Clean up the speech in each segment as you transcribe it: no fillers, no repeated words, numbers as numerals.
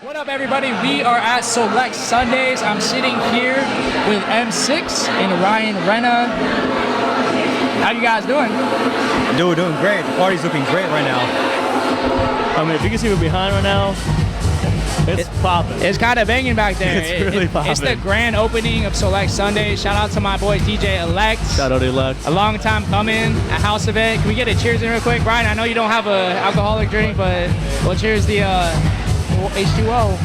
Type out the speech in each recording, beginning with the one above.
What up, everybody? We are at Solekt Sundays. I'm sitting here with Emsix and Ryan Rena. How you guys doing? Dude, doing great. The party's looking great right now. I mean, if you can see we're behind right now, it's popping. It's kind of banging back there. It's really popping. It's the grand opening of Solekt Sundays. Shout out to my boy DJ Elect. Shout out to Elect. A long time coming, a house event. Can we get a cheers in real quick? Brian, I know you don't have an alcoholic drink, but we'll cheers the H2O.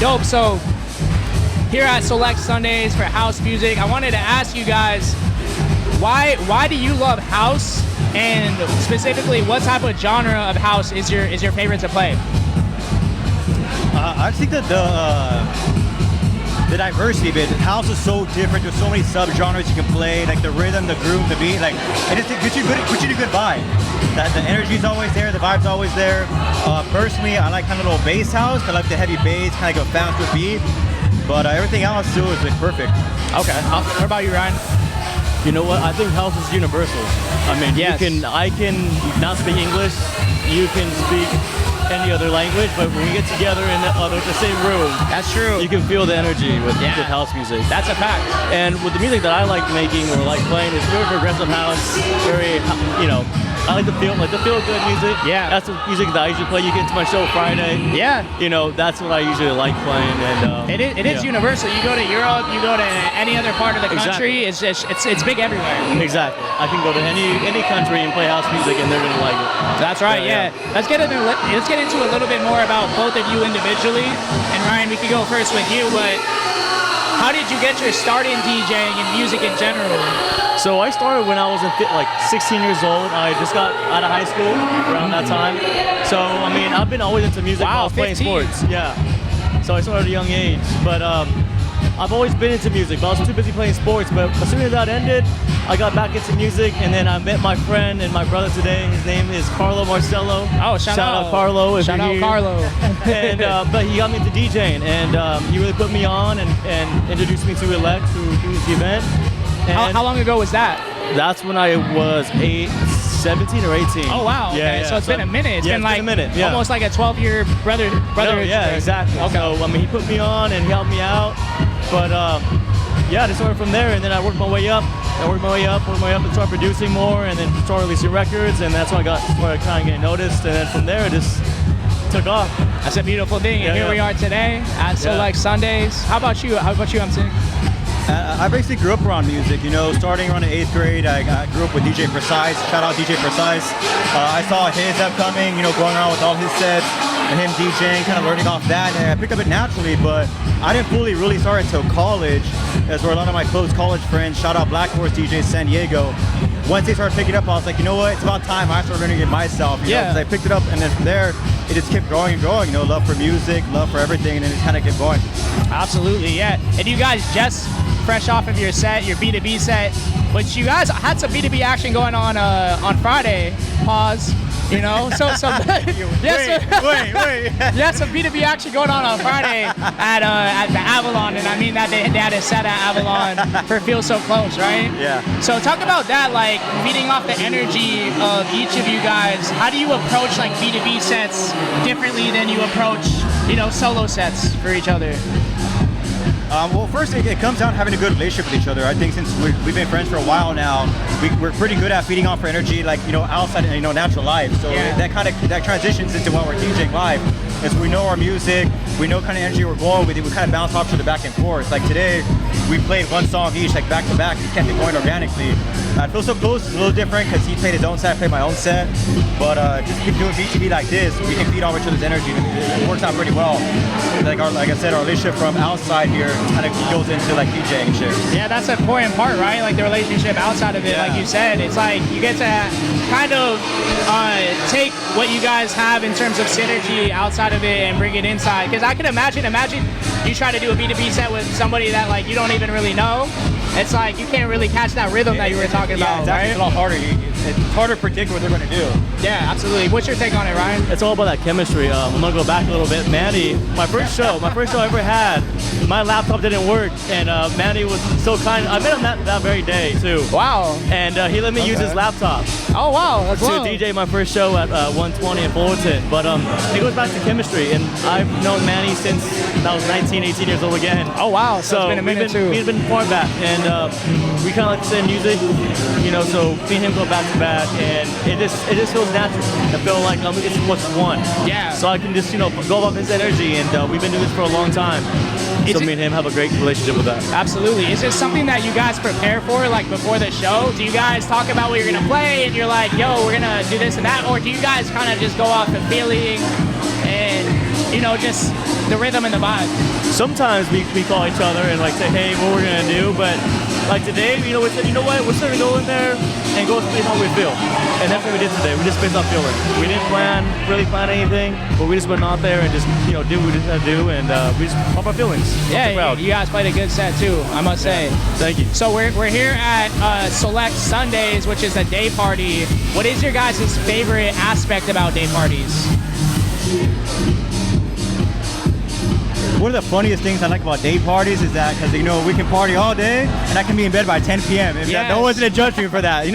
Dope. So here at Solekt Sundays for house music, I wanted to ask you guys, why do you love house, and specifically what type of genre of house is your favorite to play? I think that the diversity of it, house is so different. There's so many subgenres you can play, like the rhythm, the groove, the beat, like it just puts you in a good vibe. That the energy's always there, the vibe's always there. Personally, I like kind of a little bass house. I like the heavy bass, kind of go bounce with beat. But everything else too is like perfect. Okay. What about you, Ryan? You know what? I think house is universal. I mean, yes. I can not speak English. You can speak any other language, but when we get together in the same room, that's true. You can feel the energy with house music. That's a fact. And with the music that I like making or like playing, it's very progressive house, very, I like the feel good music. Yeah. That's the music that I usually play. You get to my show Friday. Yeah. That's what I usually like playing. And it is universal. You go to Europe, you go to any other part of the country. Exactly. It's big everywhere. Exactly. I can go to any country and play house music, and they're gonna like it. That's right. Yeah. Let's get into a little bit more about both of you individually. And Ryan, we could go first with you, but how did you get your start in DJing and music in general? So I started when I was 16 years old. I just got out of high school around that time. So I mean, I've been always into music while I was playing sports. Yeah. So I started at a young age, but I've always been into music, but I was too busy playing sports. But as soon as that ended, I got back into music, and then I met my friend and my brother today. His name is Carlo Marcello. Oh, shout out Carlo! Shout out Carlo! And but he got me into DJing, and he really put me on and introduced me to Elect, who the event. How long ago was that? That's when I was 17 or 18. Oh wow! Okay. Yeah. So it's been a minute. It's been like a minute. Yeah. Almost like a 12-year brother. Yeah, exactly. Okay. So I mean, he put me on and he helped me out. But yeah, I just started from there, and then I worked my way up. And started producing more, and then started releasing records, and that's when I started kind of getting noticed, and then from there it just took off. That's a beautiful thing, and here we are today at Solekt Sundays. How about you? Emsix? I basically grew up around music, starting around the 8th grade. I grew up with DJ Precise. Shout out DJ Precise. I saw his upcoming, going around with all his sets and him DJing, kind of learning off that. And I picked up it naturally, but I didn't fully really start until college. That's where a lot of my close college friends, shout out Black Horse DJ San Diego. Once they started picking it up, I was like, you know what? It's about time I started learning it myself. Because I picked it up, and then from there, it just kept growing and growing. Love for music, love for everything, and then it kind of kept going. Absolutely, yeah. And you guys just fresh off of your set, your B2B set, but you guys had some B2B action going on Friday. Pause. So wait. Yeah, some B2B action going on Friday at the Avalon, and I mean that they had a set at Avalon for Feel So Close, right? Yeah. So talk about that, like feeding off the energy of each of you guys. How do you approach like B2B sets differently than you approach, solo sets for each other? Well, first, it comes down to having a good relationship with each other. I think since we've been friends for a while now, we're pretty good at feeding off our energy, like, outside, natural life. So that transitions into what we're DJing live. As we know our music, we know kind of energy we're going with it, we kind of bounce off each other back and forth. Like today, we played one song each, like back to back, and kept it going organically. Feel So Close is a little different because he played his own set, I played my own set. But just keep doing B2B like this, we can feed off each other's energy, and it works out pretty well. Like I said, our relationship from outside here kind of goes into like DJing and shit. Yeah, that's an important part, right? Like the relationship outside of it, like you said, it's like you get to kind of take what you guys have in terms of synergy outside of it and bring it inside. Because I can imagine you try to do a B2B set with somebody that you don't even really know. It's like you can't really catch that rhythm that you were talking about, exactly. right? It's a lot harder. it's harder to predict what they're going to do. Yeah, absolutely. What's your take on it, Ryan? It's all about that chemistry. I'm gonna go back a little bit. Manny, my first show I ever had, my laptop didn't work, and Manny was so kind. I met him that very day too. Wow. And he let me use his laptop. Oh wow, that's to cool. DJ my first show at 120 in Fullerton. But it goes back to chemistry, and I've known Manny since I was 19, 18 years old again. Oh wow, so it's been a minute too. We've been far back, and we kind of like the same music, you know. So me and him go back to back, and it just feels natural. I feel like it's what's one. Yeah. So I can just go off his energy, and we've been doing this for a long time. So me and him have a great relationship with that. Absolutely. Is this something that you guys prepare for, like before the show? Do you guys talk about what you're gonna play, and you're like, yo, we're gonna do this and that, or do you guys kind of just go off the feeling and just the rhythm and the vibe? Sometimes we call each other and like say, hey, what we're gonna do, but like today, we said, you know what, we're just gonna go in there and go based on how we feel, and that's what we did today. We just based on feeling. We didn't really plan anything, but we just went out there and just do what we just had to do, and we just pump our feelings. Yeah, you guys played a good set too, I must say. Thank you. So we're here at Solekt Sundays, which is a day party. What is your guys' favorite aspect about day parties? One of the funniest things I like about day parties is that because we can party all day, and I can be in bed by 10 p.m. If no one's gonna judge me for that,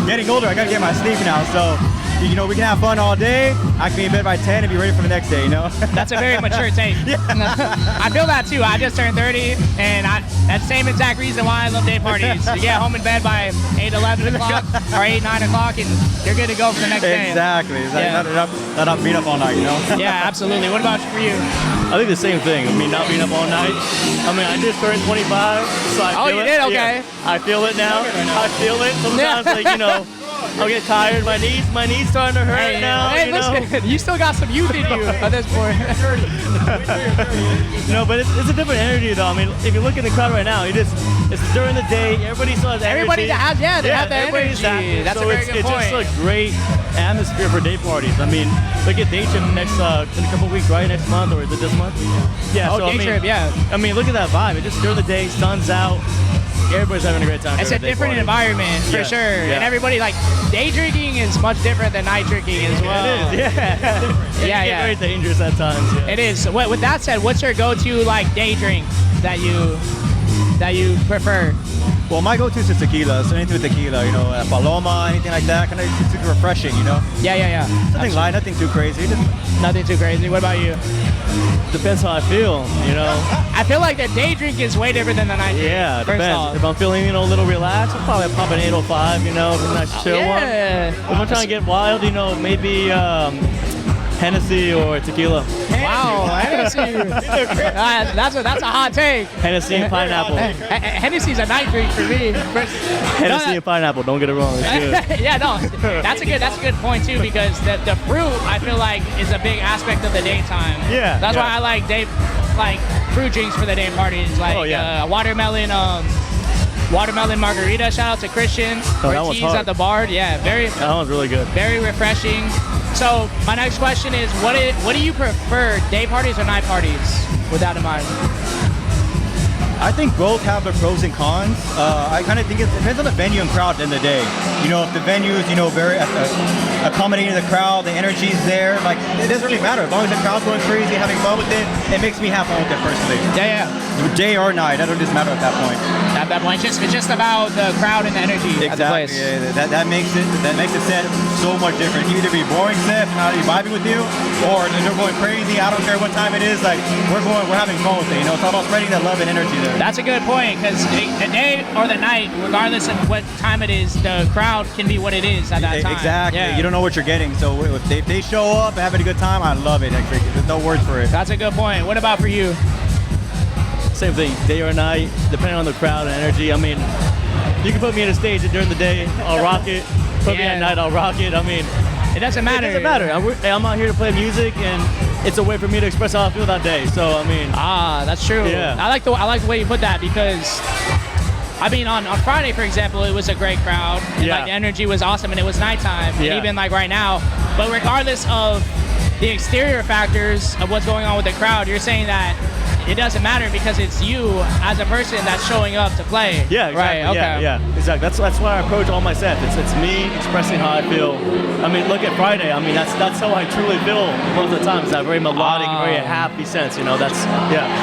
Getting older, I gotta get my sleep now, so we can have fun all day. I can be in bed by 10 and be ready for the next day, That's a very mature take. I feel that too. I just turned 30, and that's the same exact reason why I love day parties. You get home in bed by 8, 11 o'clock, or 8, 9 o'clock, and you're good to go for the next day. Exactly. Not being up all night, Yeah, absolutely. What about for you? I think the same thing. I mean, not being up all night. I mean, I just turned 25, so I feel it. Oh, you did? Okay. Yeah, I feel it now. I feel it. Sometimes, I'll get tired. My knees starting to hurt now. Hey, listen, you still got some youth in you at this point. But it's a different energy, though. I mean, if you look at the crowd right now, it's during the day. Everybody still has energy. Everybody has, they have the energy. That's a very good point. It's just a great atmosphere for day parties. I mean, look at Day Trip in a couple weeks, right? Next month, or is it this month? Yeah. Oh, Day Trip, yeah. I mean, look at that vibe. It's just during the day, sun's out. Everybody's having a great time. It's a different environment for sure, and everybody day drinking is much different than night drinking as well. It is, yeah. Very dangerous at times. Yeah. It is. So with that said, what's your go-to day drink that you prefer? Well, my go-to is tequila. So anything with tequila, Paloma, anything like that, kind of super refreshing, Yeah. Nothing light, nothing too crazy. Nothing too crazy. What about you? Depends how I feel, I feel like the day drink is way different than the night drink. Yeah, depends. If I'm feeling, a little relaxed, I'll probably pop an 805, a nice chill one. If I'm trying to get wild, maybe Hennessy or tequila. Wow, Hennessy. That's a hot take. Hennessy and pineapple. Hennessy's a night drink for me. Hennessy and pineapple, don't get it wrong. It's good. Yeah, no, that's a good point too, because the fruit I feel like is a big aspect of the daytime. Yeah. That's why I like fruit drinks for the day parties, watermelon. Watermelon margarita. Shout out to Christian. Ortiz at the bar. Yeah, that one's really good. Very refreshing. So my next question is, what do you prefer, day parties or night parties? With that in mind. I think both have their pros and cons. I kind of think it depends on the venue and crowd at the end of the day. If the venue is, very accommodating to the crowd, the energy's there, it doesn't really matter. As long as the crowd's going crazy, having fun with it, it makes me have fun with it personally. Yeah. Day or night, that doesn't just matter at that point. At that point, it's just about the crowd and the energy at the place. Yeah, that makes the set so much different. You either be boring set, not vibing with you, or they're going crazy. I don't care what time it is. We're having fun with it. It's all about spreading that love and energy there. That's a good point, because the day or the night, regardless of what time it is, the crowd can be what it is at that time. Exactly. Yeah. You don't know what you're getting. So if they show up and having a good time, I love it. There's no words for it. That's a good point. What about for you? Same thing, day or night, depending on the crowd and energy. I mean, you can put me on a stage and during the day, I'll rock it. Put me at night, I'll rock it. I mean, it doesn't matter. It doesn't matter. I'm out here to play music, and it's a way for me to express how I feel that day. So I mean, that's true. Yeah. I like the way you put that, because on Friday, for example, it was a great crowd. And, the energy was awesome, and it was nighttime. And even right now, but regardless of the exterior factors of what's going on with the crowd, you're saying that it doesn't matter because it's you as a person that's showing up to play. Yeah, exactly. Right, okay. Yeah, exactly. That's why I approach all my sets. It's me expressing how I feel. I mean, look at Friday. I mean, that's how I truly feel most of the time. It's that very melodic, very happy sense. You know, that's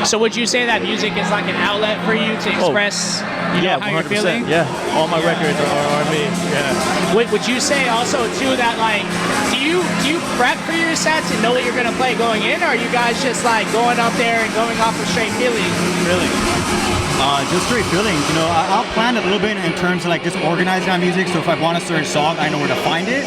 So would you say that music is like an outlet for you to express how you're 100%. feeling? Yeah, all my records are R&B. Yeah. Would you say also too that like do you prep for your sets and know what you're gonna play going in, or are you guys just like going up there and going off of straight feeling? Really? Just straight feelings, you know. I'll plan a little bit in terms of like just organizing my music. So if I want a certain song, I know where to find it.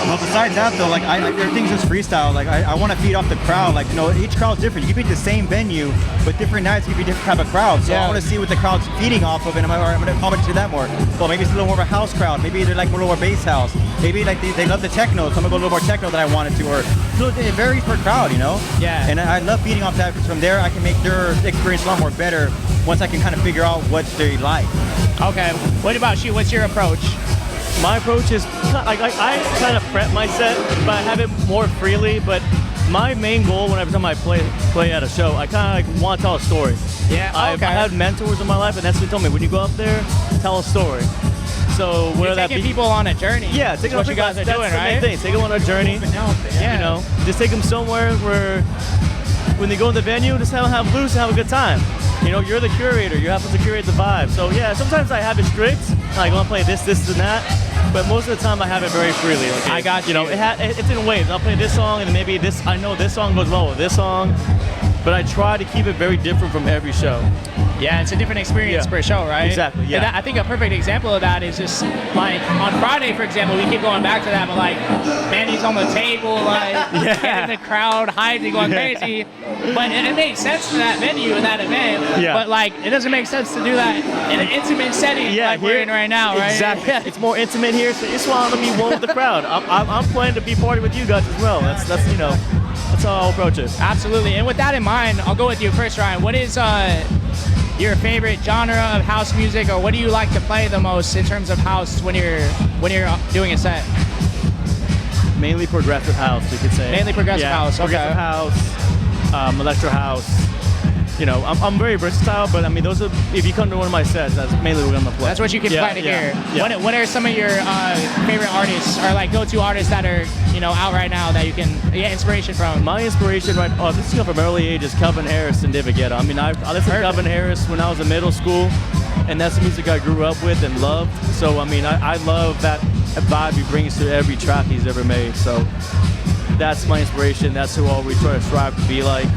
But besides that, though, like everything's just freestyle. Like I want to feed off the crowd. Like, you know, each crowd's different. You can be at the same venue, but different nights you can be different type of crowd. So I want to see what the crowd's feeding off of, and I'm going to comment to that more. Well, maybe it's a little more of a house crowd. Maybe they're like a little more bass house. Maybe like they love the techno, so I'm gonna go a little more techno than I wanted to. Or so it varies per crowd, you know. Yeah. And I love feeding off that. From there, I can make their experience a lot more better once I can kind of figure out what they like. Okay. What about you? What's your approach? My approach is like I kind of prep my set, but I have it more freely. But my main goal, whenever time I play at a show, I kind of like want to tell a story. Yeah. I've had mentors in my life, and that's what they told me: when you go up there, tell a story. So whether that be people on a journey. Yeah, take what you guys are doing, right? Take them on a journey. Yeah. You know, just take them somewhere where when they go to the venue, just have loose and have a good time. You know, you're the curator. You have to curate the vibe. So yeah, sometimes I have it strict. Like, I want to play this, and that. But most of the time, I have it very freely. Okay? I got you. You know, it's in waves. I'll play this song, and then maybe this. I know this song goes well with this song, but I try to keep it very different from every show. Yeah, it's a different experience per show, right? Exactly, yeah. And I think a perfect example of that is just like on Friday, for example, we keep going back to that, but like Manny's on the table, like getting the crowd hyped and going crazy. But it makes sense for that venue and that event. Yeah. But like it doesn't make sense to do that in an intimate setting like we're in right now, right? Exactly. It's more intimate here, so it's why I'm gonna be one with the crowd. I'm planning to be party with you guys as well. That's you know, that's how I'll approach it. Absolutely. And with that in mind, I'll go with you first, Ryan. What is your favorite genre of house music, or what do you like to play the most in terms of house when you're doing a set? Mainly progressive house, you could say. Mainly progressive house. Okay. Progressive house, electro house. You know, I'm very versatile, but I mean, those are, if you come to one of my sets, that's mainly what I'm gonna play. That's what you can plan to hear. Yeah. What are some of your favorite artists, or like go-to artists that are out right now that you can get inspiration from? My inspiration this is from early ages, Calvin Harris and David Guetta. I mean, I listened to Calvin Harris when I was in middle school, and that's the music I grew up with and loved. So I mean, I love that vibe he brings to every track he's ever made. So that's my inspiration. That's who I always try to strive to be like.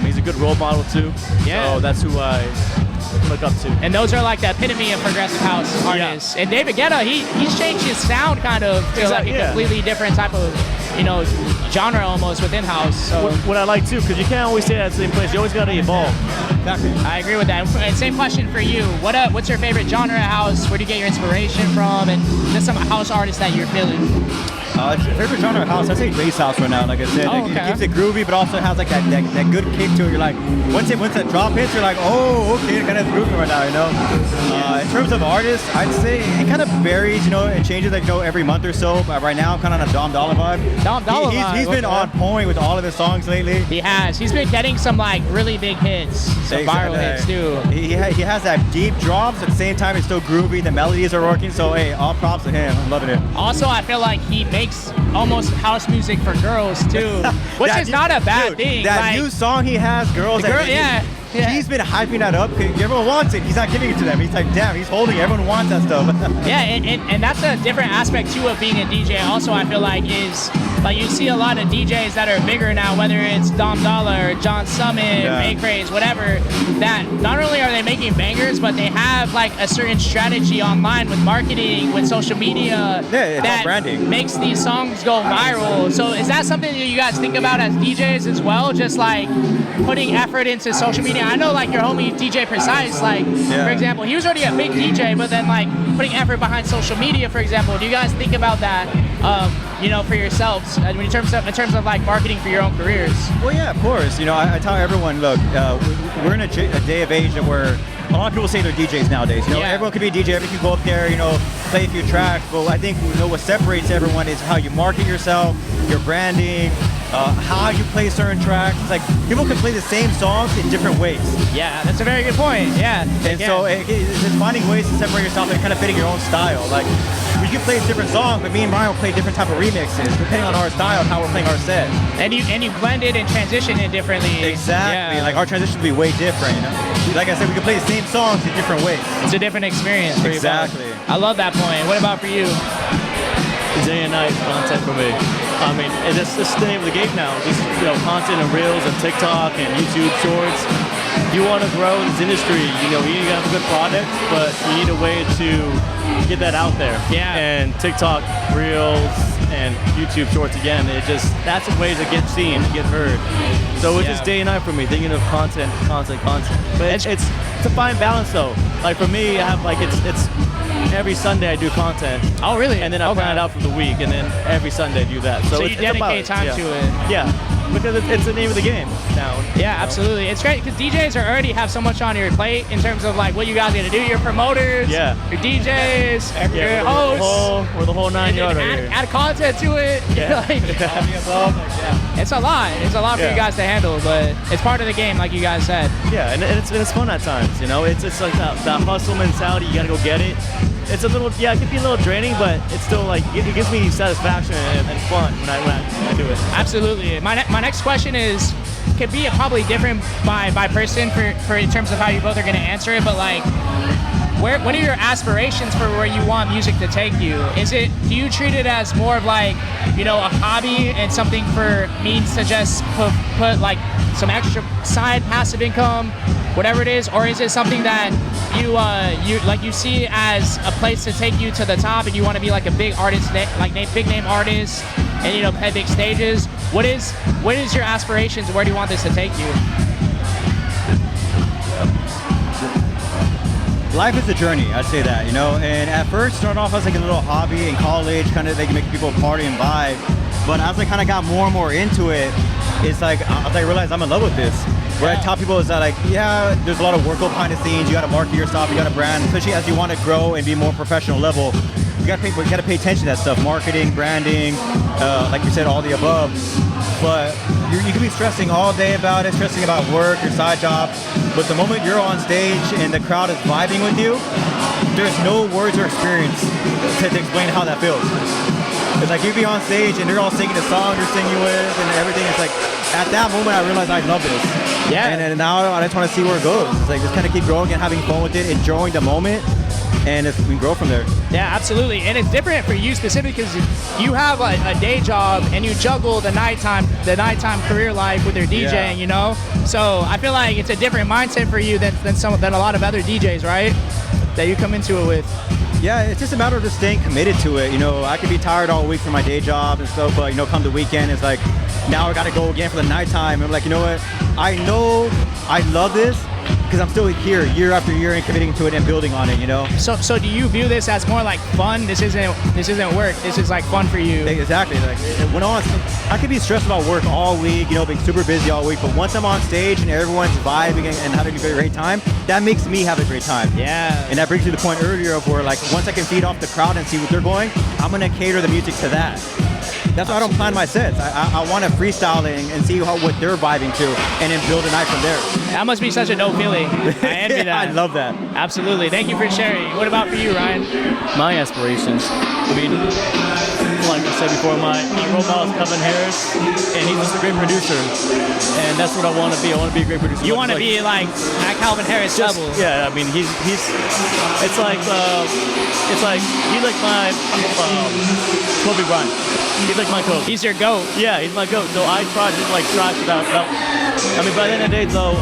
He's a good role model too. Yeah. So that's who I look up to. And those are like the epitome of progressive house artists. Yeah. And David Guetta, he's changed his sound kind of to like a completely different type of genre almost within house. So what I like too, because you can't always stay at the same place. You always got to evolve. Exactly. I agree with that. And same question for you. What's your favorite genre of house? Where do you get your inspiration from? And just some house artists that you're feeling? Favorite genre of house, I'd say bass house right now. Like I said, it keeps it groovy, but also has like that good kick to it. You're like, once that drop hits, you're like, oh, okay, it kind of groovy right now, you know. In terms of artists, I'd say it kind of varies, it changes like every month or so. But right now, I'm kind of on a Dom Dollar vibe. Dom Dollar vibe. He's been on point with all of his songs lately. He has. He's been getting some like really big hits, some viral hits too. He has that deep drops at the same time. It's still groovy. The melodies are working. So hey, all props to him. I'm loving it. Also, I feel like he makes almost house music for girls too, which is not a bad thing. That new song he has, girls. He's been hyping that up. Everyone wants it. He's not giving it to them. He's like, damn, he's holding it. Everyone wants that stuff. Yeah, and that's a different aspect too of being a DJ. Also, I feel like is like you see a lot of DJs that are bigger now, whether it's Dom Dollar, John Summit, Ray Craze, whatever. That not only are they making bangers, but they have like a certain strategy online with marketing, with social media that branding makes these songs go viral. So is that something that you guys think about as DJs as well? Just like putting effort into social media. I know like your homie DJ Precise, like for example, he was already a big DJ, but then like putting effort behind social media, for example. Do you guys think about that, for yourselves in terms of like marketing for your own careers? Well, yeah, of course. I tell everyone, look, we're in a day of age where a lot of people say they're DJs nowadays. Everyone can be a DJ. Everyone can go up there, play a few tracks. But I think what separates everyone is how you market yourself, your branding, how you play certain tracks. It's like people can play the same songs in different ways. Yeah, that's a very good point. Yeah. And so it's finding ways to separate yourself and kind of fitting your own style. Like we can play a different song, but me and Ryan will play different type of remixes depending on our style and how we're playing our set. And you blend it and transition it differently. Exactly. Yeah. Like our transition will be way different. You know? Like I said, we can play the same songs in different ways. It's a different experience for you. Exactly. I love that point. What about for you? Day and night content for me. I mean, and this is the name of the game now. Just, you know, content and reels and TikTok and YouTube Shorts. If you want to grow in this industry, you know, you need to have a good product, but you need a way to get that out there. Yeah. And TikTok Reels and YouTube Shorts again, that's a way to get seen, to get heard. So it's just day and night for me, thinking of content. But it's a fine balance though. Like for me, I have like it's every Sunday I do content. Oh really? And then I plan it out for the week, and then every Sunday I do that. So you dedicate time to it. Yeah, because it's the name of the game now. Yeah, absolutely. It's great because DJs already have so much on your plate in terms of like what you guys got to do. Your promoters, your DJs, your hosts. We're the whole 9 yards right here. Add content to it. Yeah. It's a lot. It's a lot for you guys to handle, but it's part of the game, like you guys said. Yeah, and it's fun at times. You know, it's like that hustle mentality. You gotta go get it. It's a little, it can be a little draining, but it's still like it gives me satisfaction and fun when I do it. Absolutely. My next question is, could be probably different by person for in terms of how you both are going to answer it, but like, what are your aspirations for where you want music to take you? Do you treat it as more of like, you know, a hobby and something for means to just put like some extra side passive income, whatever it is, or is it something that you see as a place to take you to the top and you want to be like a big artist, big name artist, and you know, play big stages? What is your aspirations? Where do you want this to take you? Life is a journey, I'd say that, you know, and at first started off as like a little hobby in college, kind of like make people party and vibe, but as I kind of got more and more into it, it's like, I realized I'm in love with this. Where I tell people is that like, yeah, there's a lot of work behind the scenes, you gotta market yourself, you gotta brand, especially as you want to grow and be more professional level, you gotta pay attention to that stuff, marketing, branding, like you said, all the above. But you can be stressing all day about it, stressing about work, your side job, but the moment you're on stage and the crowd is vibing with you, there's no words or experience to explain how that feels. It's like you be on stage and they're all singing the song you're singing with and everything. It's like, at that moment I realized I love this. Yeah. And now I just want to see where it goes. It's like just kind of keep growing and having fun with it, enjoying the moment, and we can grow from there. Yeah, absolutely. And it's different for you specifically because you have a day job and you juggle the nighttime career life with your DJing, you know? So I feel like it's a different mindset for you than a lot of other DJs, right? That you come into it with. Yeah, it's just a matter of just staying committed to it. You know, I could be tired all week from my day job and stuff, but you know, come the weekend, it's like, now I gotta go again for the nighttime. I'm like, you know what? I know I love this because I'm still here year after year and committing to it and building on it, you know? So do you view this as more like fun? This isn't work. This is like fun for you. Exactly. Like I could be stressed about work all week, you know, being super busy all week, but once I'm on stage and everyone's vibing and having a great time, that makes me have a great time. Yeah. And that brings me to the point earlier of where like once I can feed off the crowd and see what they're going, I'm gonna cater the music to that. That's why I don't plan my sets. I want to freestyle and see what they're vibing to, and then build a night from there. That must be such a dope feeling. I envy that. I love that. Absolutely. Thank you for sharing. What about for you, Ryan? My aspirations. I mean, like I said before, my role model is Calvin Harris, and he's just a great producer. And that's what I want to be. I want to be a great producer. You want to be like at Calvin Harris level? Yeah. I mean, he's it's like he's like my Kobe Bryant. He's like my coach. He's your GOAT. Yeah, he's my GOAT. So I try to like strive for that. I mean, by the end of the day, though,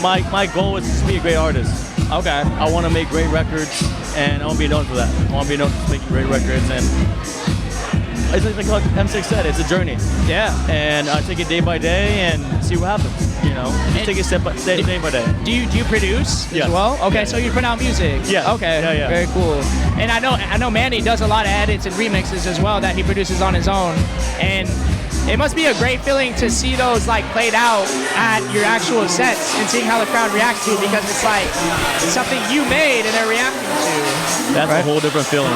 my goal is to be a great artist. Okay. I want to make great records, and I want to be known for that. I want to be known for making great records, and it's like Emsix said, it's a journey. Yeah. And I take it day by day and see what happens. You know, just take it day by day. Do you produce as well? Okay, so you put out music. Yeah. Okay. Yeah. Very cool. And I know Manny does a lot of edits and remixes as well that he produces on his own. And it must be a great feeling to see those like played out at your actual sets and seeing how the crowd reacts to it, because it's like something you made and they're reacting to. That's a whole different feeling.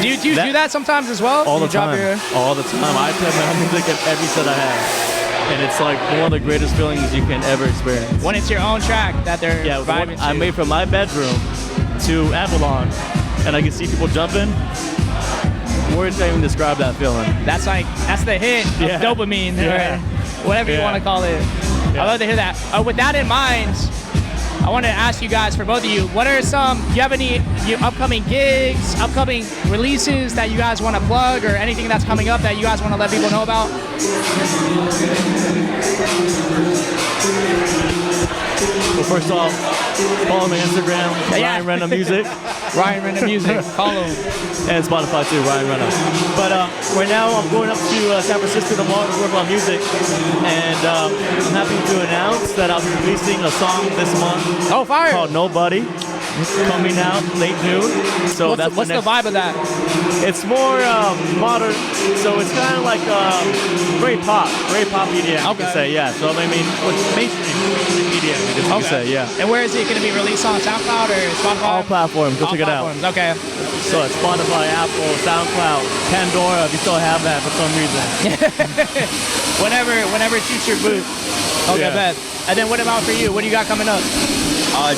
Do you do that sometimes as well? All the time. All the time. I play my own music at every set I have. And it's like one of the greatest feelings you can ever experience. When it's your own track that they're vibing to. I made from my bedroom to Avalon, and I can see people jumping. Words can't even describe that feeling. That's the hit of dopamine, or whatever you want to call it. I love to hear that. With that in mind, I want to ask you guys, for both of you, what are do you have any upcoming gigs, upcoming releases that you guys want to plug, or anything that's coming up that you guys want to let people know about? Well, first off, follow me on Instagram, Ryan Rena Music. Ryan Rena Music, follow him. And Spotify too, Ryan Rena. But right now I'm going up to San Francisco tomorrow to work on music, and I'm happy to announce that I'll be releasing a song this month. Oh, fire! Called Nobody, coming out late June. So what's the vibe of that? It's more modern, so it's kind of like very pop EDM. You can say, yeah. So I mean, mainstream EDM, you can say, yeah. And where is it going to be released on? SoundCloud or Spotify? All platforms. Go check it out. Okay. So it's Spotify, Apple, SoundCloud, Pandora, if you still have that for some reason. whenever it shoots your boot. Okay, bet. And then what about for you? What do you got coming up?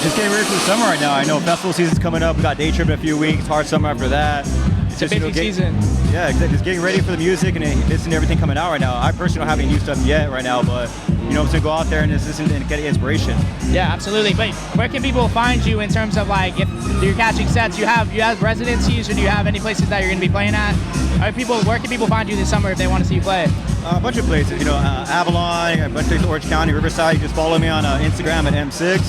Just getting ready for the summer right now. I know festival season's coming up. We got Day Trip in a few weeks, Hard Summer after that. It's a busy season. Yeah, exactly. Just getting ready for the music and listening to everything coming out right now. I personally don't have any new stuff yet right now, but I'm just gonna go out there and just listen and get inspiration. Yeah, absolutely. But where can people find you in terms of like, if you're catching sets, you have residencies, or do you have any places that you're gonna be playing at? Where can people find you this summer if they want to see you play? A bunch of places, Avalon, a bunch of places, Orange County, Riverside. You just follow me on Instagram at Emsix,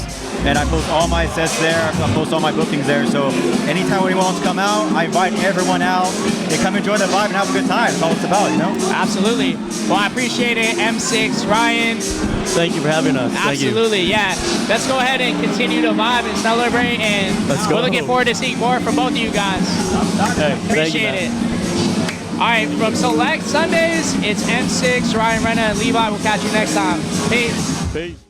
and I post all my sets there. I post all my bookings there. So anytime anyone wants to come out, I invite everyone out. They come enjoy the vibe and have a good time. That's all it's about, Absolutely. Well, I appreciate it, Emsix Ryan. Thank you for having us. Absolutely, yeah. Let's go ahead and continue to vibe and celebrate, and we're looking forward to seeing more from both of you guys. Hey, appreciate it. All right, from Solekt Sundays, it's Emsix, Ryan Rena, and Levi. We'll catch you next time. Peace. Peace.